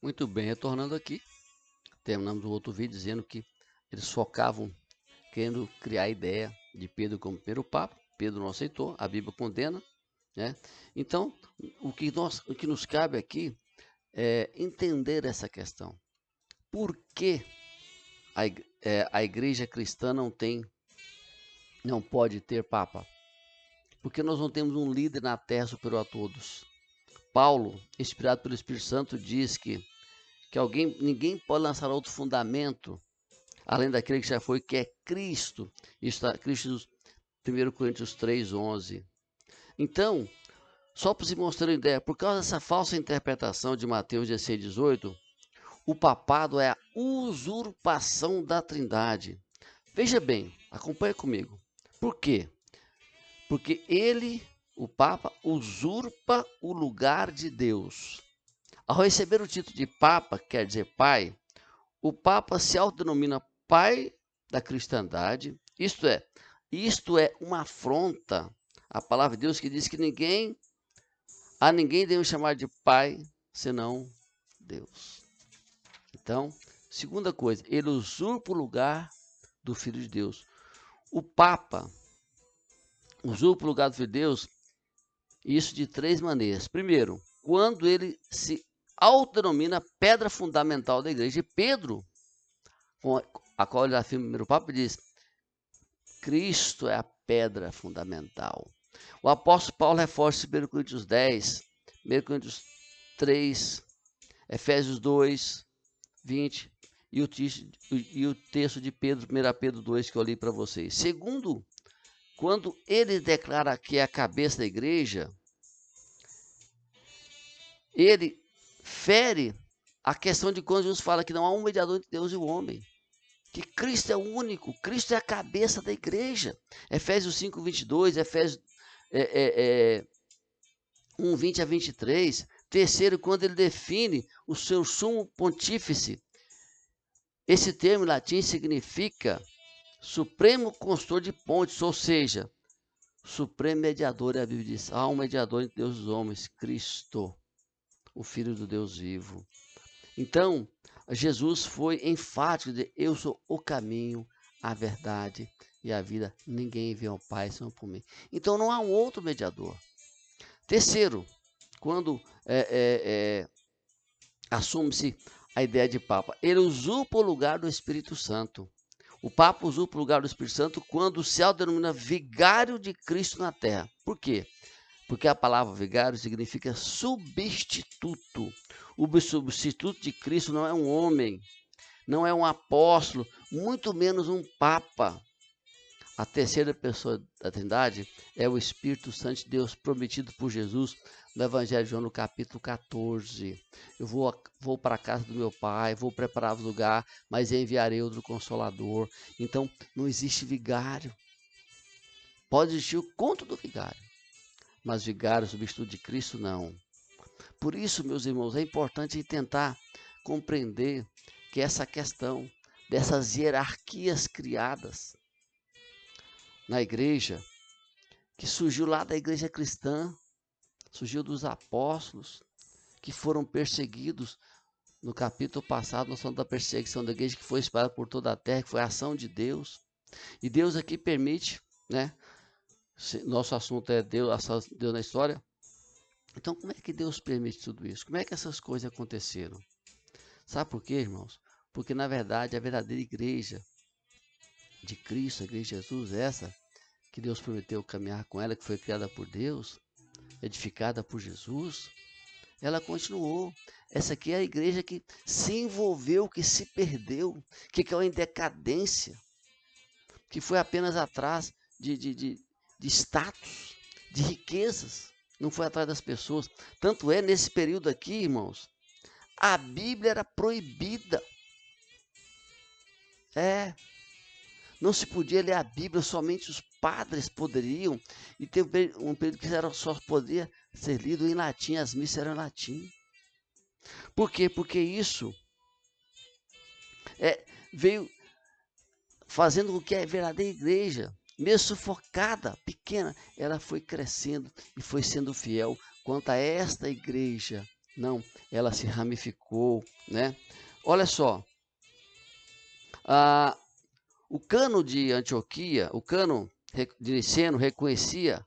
Muito bem, retornando aqui, terminamos o outro vídeo dizendo que eles focavam querendo criar a ideia de Pedro como primeiro papa. Pedro não aceitou, a Bíblia condena, né? Então, o que nos cabe aqui é entender essa questão. Por que a igreja cristã não pode ter papa? Porque nós não temos um líder na terra superior a todos. Paulo, inspirado pelo Espírito Santo, diz que ninguém pode lançar outro fundamento além daquele que já foi, que é Cristo. Isso está Cristo 1 Coríntios 3:11. Então, só para se mostrar uma ideia, por causa dessa falsa interpretação de Mateus 16:18, o papado é a usurpação da Trindade. Veja bem, acompanhe comigo. Por quê? Porque ele, o Papa, usurpa o lugar de Deus. Ao receber o título de Papa, quer dizer pai, o Papa se autodenomina pai da cristandade, isto é uma afronta à palavra de Deus que diz que ninguém deve chamar de pai senão Deus. Então, segunda coisa, ele usurpa o lugar do Filho de Deus. O Papa usurpa o lugar do Filho de Deus, isso de três maneiras. Primeiro, quando ele se autodenomina pedra fundamental da igreja. E Pedro, com a qual ele afirma o primeiro Papa, diz: Cristo é a pedra fundamental. O apóstolo Paulo reforça em 1 Coríntios 10, 1 Coríntios 3, Efésios 2, 20 e o texto de Pedro, 1 Pedro 2, que eu li para vocês. Segundo, quando ele declara que é a cabeça da igreja, ele fere a questão de quando Jesus fala que não há um mediador entre Deus e o homem. Que Cristo é o único, Cristo é a cabeça da igreja. Efésios 5, 22, Efésios 1, 20 a 23. Terceiro, quando ele define o seu sumo pontífice. Esse termo em latim significa supremo consultor de pontes, ou seja, supremo mediador. A Bíblia diz: há um mediador entre Deus e os homens, Cristo, o Filho do Deus vivo. Então, Jesus foi enfático de: eu sou o caminho, a verdade e a vida. Ninguém vê ao Pai senão por mim. Então, não há um outro mediador. Terceiro, quando assume-se a ideia de Papa, ele usurpa o lugar do Espírito Santo. O Papa usurpa o lugar do Espírito Santo quando o céu denomina vigário de Cristo na terra. Por quê? Porque a palavra vigário significa substituto. O substituto de Cristo não é um homem, não é um apóstolo, muito menos um papa. A terceira pessoa da Trindade é o Espírito Santo de Deus, prometido por Jesus no Evangelho de João, no capítulo 14. Eu vou para a casa do meu Pai, vou preparar o lugar, mas enviarei outro Consolador. Então, não existe vigário. Pode existir o conto do vigário, mas vigário, substituto de Cristo, não. Por isso, meus irmãos, é importante tentar compreender que essa questão dessas hierarquias criadas na igreja, que surgiu lá da igreja cristã, surgiu dos apóstolos, que foram perseguidos. No capítulo passado, nós falamos da perseguição da igreja que foi espalhada por toda a terra, que foi a ação de Deus. E Deus aqui permite, né? Nosso assunto é Deus na história. Então, como é que Deus permite tudo isso? Como é que essas coisas aconteceram? Sabe por quê, irmãos? Porque, na verdade, a verdadeira igreja de Cristo, a igreja de Jesus, essa que Deus prometeu caminhar com ela, que foi criada por Deus, edificada por Jesus, ela continuou. Essa aqui é a igreja que se envolveu, que se perdeu, que caiu em decadência, que foi apenas atrás de status, de riquezas, não foi atrás das pessoas. Tanto é, nesse período aqui, irmãos, a Bíblia era proibida. Não se podia ler a Bíblia, somente os padres poderiam, e teve um período que só podia ser lido em latim, as missas eram em latim. Por quê? Porque isso veio fazendo com que a verdadeira igreja, mesmo sufocada, pequena, ela foi crescendo e foi sendo fiel quanto a esta igreja Não, ela se ramificou, né? Olha só, o cano de Antioquia, o cano de Niceno reconhecia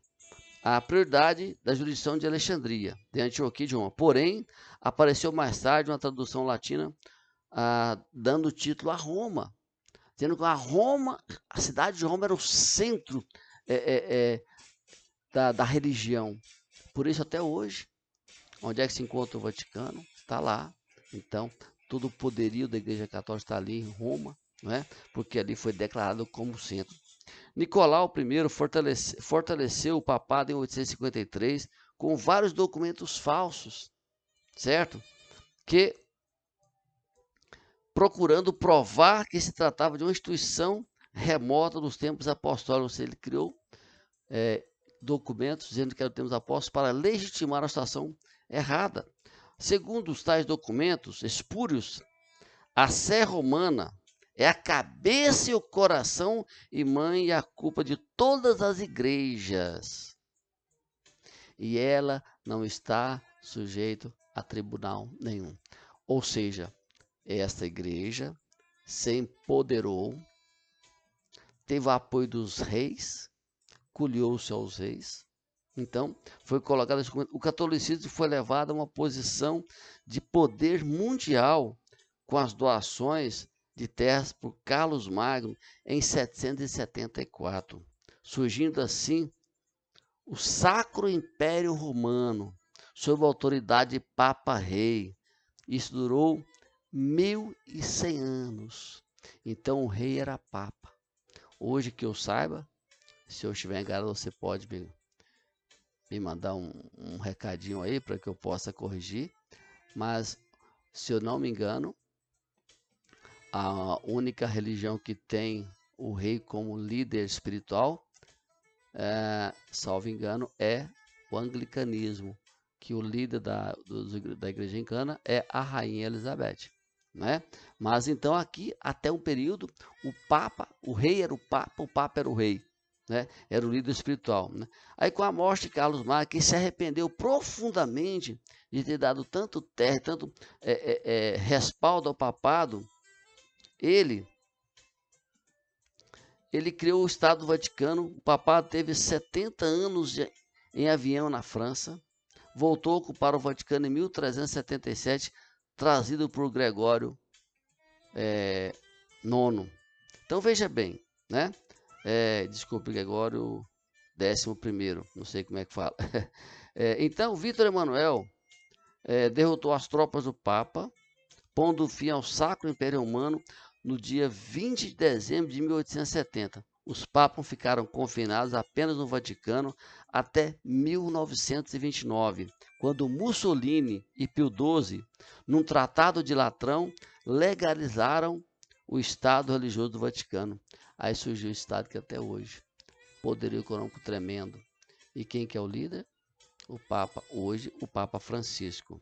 a prioridade da jurisdição de Alexandria, de Antioquia e de Roma. Porém, apareceu mais tarde uma tradução latina dando título a Roma, dizendo que a cidade de Roma era o centro da religião. Por isso, até hoje, onde é que se encontra o Vaticano? Está lá. Então, todo o poderio da Igreja Católica está ali em Roma, não é? Porque ali foi declarado como centro. Nicolau I fortaleceu o papado em 853 com vários documentos falsos, certo? Que procurando provar que se tratava de uma instituição remota dos tempos apostólicos. Ele criou documentos dizendo que eram tempos apóstolos para legitimar a situação errada. Segundo os tais documentos espúrios, a Sé romana é a cabeça e o coração e mãe e a culpa de todas as igrejas. E ela não está sujeita a tribunal nenhum. Ou seja, esta igreja se empoderou, teve o apoio dos reis, colheu-se aos reis. Então, foi colocado o catolicismo foi levado a uma posição de poder mundial com as doações de terras por Carlos Magno em 774, surgindo assim o Sacro Império Romano, sob a autoridade de Papa Rei. Isso durou 1100 anos. Então o rei era Papa. Hoje que eu saiba, se eu estiver enganado, você pode me mandar um recadinho aí para que eu possa corrigir. Mas, se eu não me engano, a única religião que tem o rei como líder espiritual, salvo engano, é o anglicanismo, que o líder da igreja anglicana é a rainha Elizabeth, né? Mas então aqui, até um período, o rei era o papa era o rei, né? Era o líder espiritual, né? Aí com a morte de Carlos Magno, que se arrependeu profundamente de ter dado tanto respaldo ao papado, ele criou o Estado do Vaticano. O papado teve 70 anos em avião na França, voltou a ocupar o Vaticano em 1377, trazido por Gregório IX. Então veja bem, né? Desculpe, Gregório XI, não sei como é que fala. Então, Vítor Emanuel derrotou as tropas do Papa, pondo fim ao Sacro Império Romano no dia 20 de dezembro de 1870. Os papas ficaram confinados apenas no Vaticano até 1929, quando Mussolini e Pio XII, num tratado de Latrão, legalizaram o Estado religioso do Vaticano. Aí surgiu o Estado que até hoje, poderio econômico tremendo. E quem que é o líder? O Papa, hoje o Papa Francisco.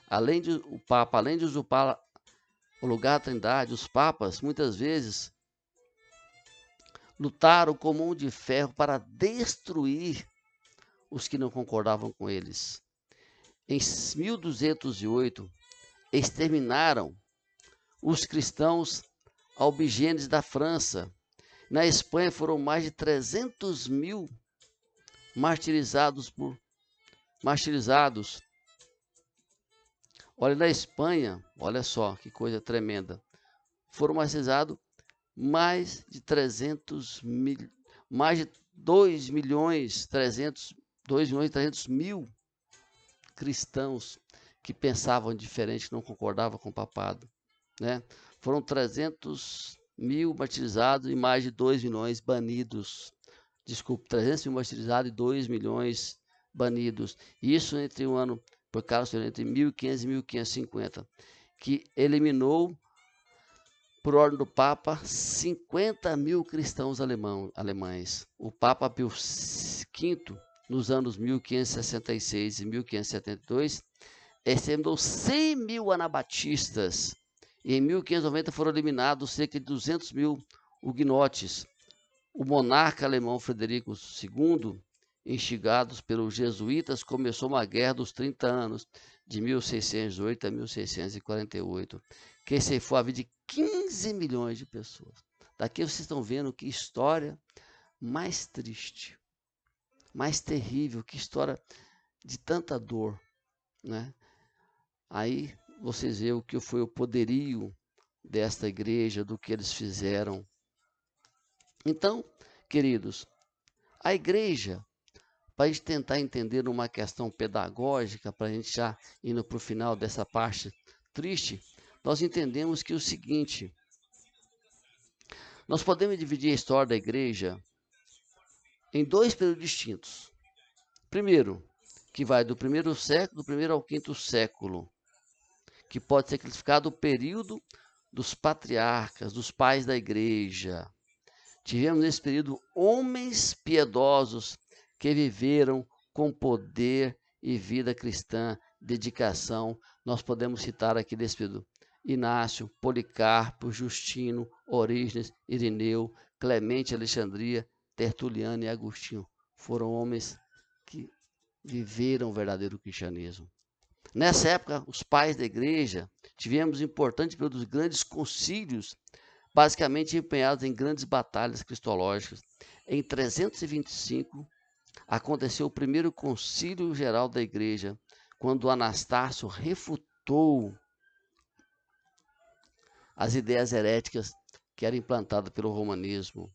Além de usurpar o lugar da Trindade, os papas muitas vezes lutaram com mão de ferro para destruir os que não concordavam com eles. Em 1208, exterminaram os cristãos albigeses da França. Na Espanha foram mais de 300 mil martirizados. Olha, na Espanha, olha só que coisa tremenda, foram martirizados mais de 2 milhões 300 mil cristãos que pensavam diferente, que não concordavam com o papado, né? Foram 300 mil martirizados e mais de 2 milhões banidos. Desculpe, 300 mil martirizados e 2 milhões banidos. Isso entre o ano, por causa entre 1500 e 1550, que eliminou, por ordem do Papa, 50 mil cristãos alemães. O Papa Pio V, nos anos 1566 e 1572, exterminou 100 mil anabatistas. E em 1590 foram eliminados cerca de 200 mil huguenotes. O monarca alemão Frederico II, instigados pelos jesuítas, começou uma guerra dos 30 anos, de 1608 a 1648, que ceifou a vida de 15 milhões de pessoas. Daqui vocês estão vendo que história mais triste, mais terrível, que história de tanta dor, né? Aí vocês veem o que foi o poderio desta igreja, do que eles fizeram. Então, queridos, a igreja, para a gente tentar entender uma questão pedagógica, para a gente já indo para o final dessa parte triste, nós entendemos que é o seguinte: nós podemos dividir a história da igreja em dois períodos distintos. Primeiro, que vai do primeiro ao quinto século, que pode ser classificado o período dos patriarcas, dos pais da igreja. Tivemos nesse período homens piedosos que viveram com poder e vida cristã, dedicação. Nós podemos citar aqui desse período Inácio, Policarpo, Justino, Orígenes, Irineu, Clemente, Alexandria, Tertuliano e Agostinho. Foram homens que viveram o verdadeiro cristianismo. Nessa época, os pais da igreja tivemos importante período dos grandes concílios, basicamente empenhados em grandes batalhas cristológicas. Em 325, aconteceu o primeiro concílio geral da igreja, quando Anastácio refutou as ideias heréticas que eram implantadas pelo romanismo.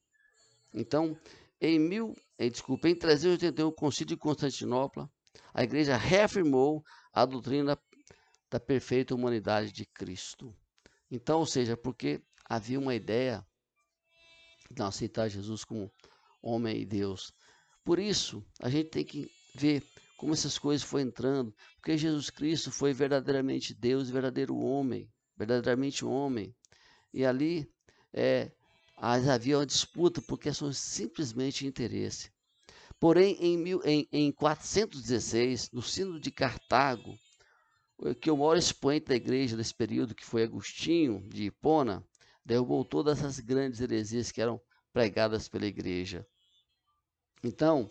Então, em 381, o concílio de Constantinopla, a igreja reafirmou a doutrina da perfeita humanidade de Cristo. Então, ou seja, porque havia uma ideia de não aceitar Jesus como homem e Deus. Por isso, a gente tem que ver como essas coisas foram entrando, porque Jesus Cristo foi verdadeiramente Deus, verdadeiro homem, verdadeiramente homem. E ali havia uma disputa, porque são simplesmente interesse. Porém, em 416, no Sínodo de Cartago, que o maior expoente da igreja desse período, que foi Agostinho de Hipona, derrubou todas essas grandes heresias que eram pregadas pela igreja. Então,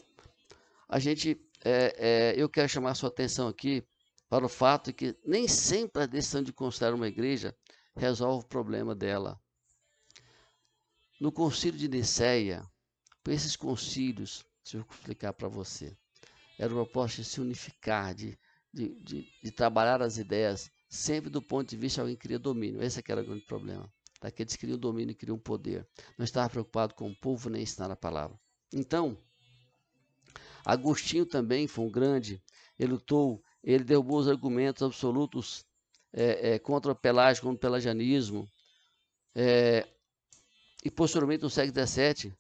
eu quero chamar a sua atenção aqui para o fato de que nem sempre a decisão de considerar uma igreja resolve o problema dela. No concílio de Nicéia, por esses concílios, deixa eu explicar para você, era o propósito de se unificar, de trabalhar as ideias, sempre do ponto de vista de alguém que queria domínio. Esse era o grande problema. Eles queriam domínio, queriam poder. Não estava preocupado com o povo nem ensinar a palavra. Então, Agostinho também foi um grande, ele lutou, ele derrubou os argumentos absolutos contra o pelágio, contra o pelagianismo. E posteriormente, no século XVII,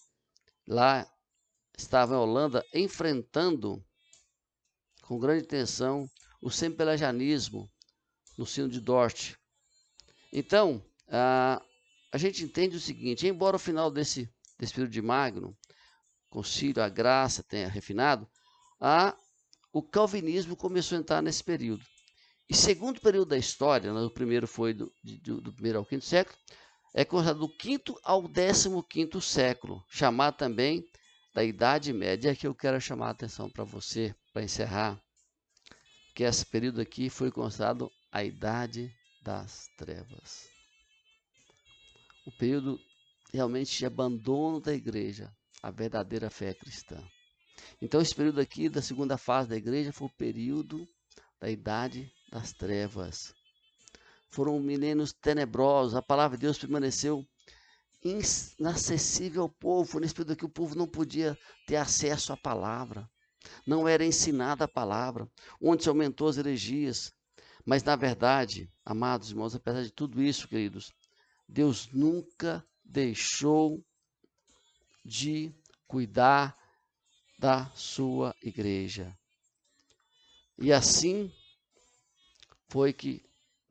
lá estava em Holanda, enfrentando com grande tensão o semi-pelagianismo no Sínodo de Dort. Então, a gente entende o seguinte: embora o final desse período de Magno, concílio, a graça tenha refinado, o calvinismo começou a entrar nesse período. E segundo período da história, o primeiro foi do primeiro ao quinto século, é considerado do quinto ao 15º século, chamado também da Idade Média, que eu quero chamar a atenção para você, para encerrar, que esse período aqui foi considerado a Idade das Trevas. O período realmente de abandono da igreja, a verdadeira fé cristã. Então, esse período aqui da segunda fase da igreja foi o período da Idade das Trevas. Foram milênios tenebrosos, a palavra de Deus permaneceu inacessível ao povo. Nesse período aqui, o povo não podia ter acesso à palavra. Não era ensinada a palavra, onde se aumentou as heresias. Mas, na verdade, amados irmãos, apesar de tudo isso, queridos, Deus nunca deixou de cuidar da sua igreja. E assim foi que,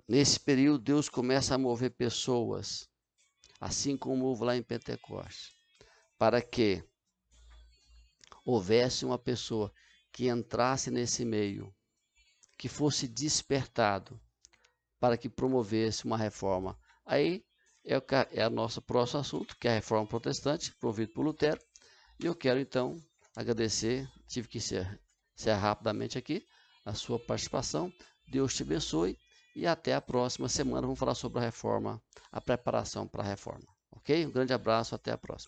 nesse período, Deus começa a mover pessoas, assim como houve lá em Pentecostes, para que houvesse uma pessoa que entrasse nesse meio, que fosse despertado, para que promovesse uma reforma. Aí é o nosso próximo assunto, que é a reforma protestante, promovido por Lutero. E eu quero, então, agradecer, tive que encerrar rapidamente aqui a sua participação, Deus te abençoe e até a próxima semana. Vamos falar sobre a reforma, a preparação para a reforma. Ok? Um grande abraço, até a próxima.